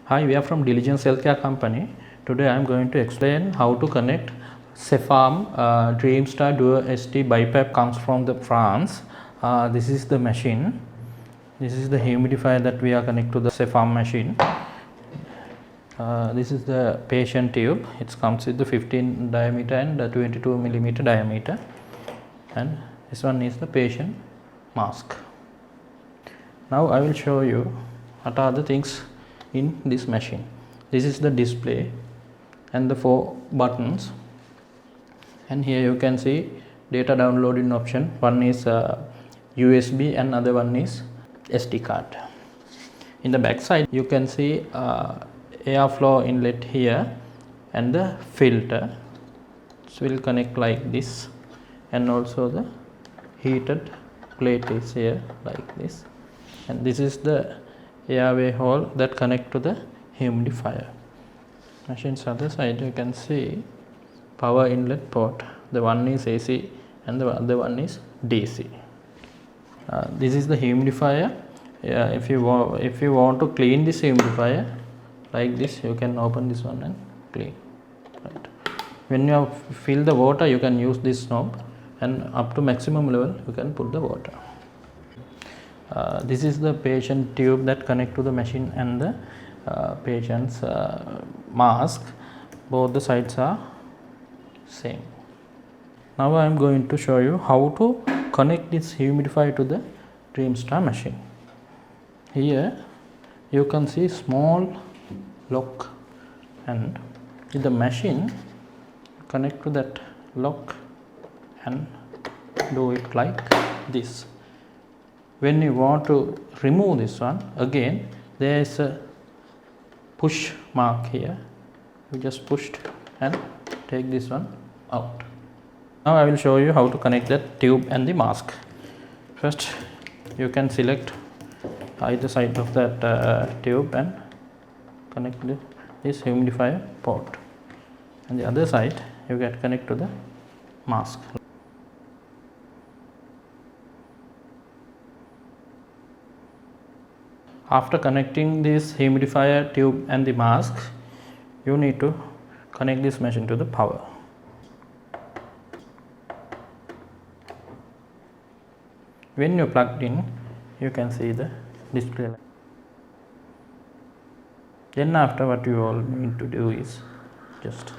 Hi, we are from Diligence Healthcare Company. Today I am going to explain how to connect Cepharm Dreamstar Duo ST BiPAP comes from France. This is the machine. This is the humidifier that we are connect to the Cepharm machine. This is the patient tube. It comes with the 15 diameter and 22 millimeter diameter, and this one is the patient mask. Now I will show you what are the things in this machine. This is the display and the 4 buttons, and here you can see data downloading option. One is USB and other one is SD card. In the back side you can see airflow inlet here, and the filter will connect like this, and also the heated plate is here like this, and this is the airway hole that connect to the humidifier. Machine's other side you can see power inlet port. The one is AC and the other one is DC. This is the humidifier. If you want to clean this humidifier like this, you can open this one and clean. Right. When you fill the water, you can use this knob, and up to maximum level you can put the water. This is the patient tube that connect to the machine and the patient's mask. Both the sides are same. Now I am going to show you how to connect this humidifier to the Dreamstar machine. Here you can see small lock, and with the machine connect to that lock and do it like this. When you want to remove this one, again there is a push mark here. You just pushed and take this one out. Now I will show you how to connect that tube and the mask. First you can select either side of that tube and connect this humidifier port, and the other side you get connect to the mask. After connecting this humidifier tube and the mask, you need to connect this machine to the power. When you plugged in, you can see the display. Then after, what you all need to do is just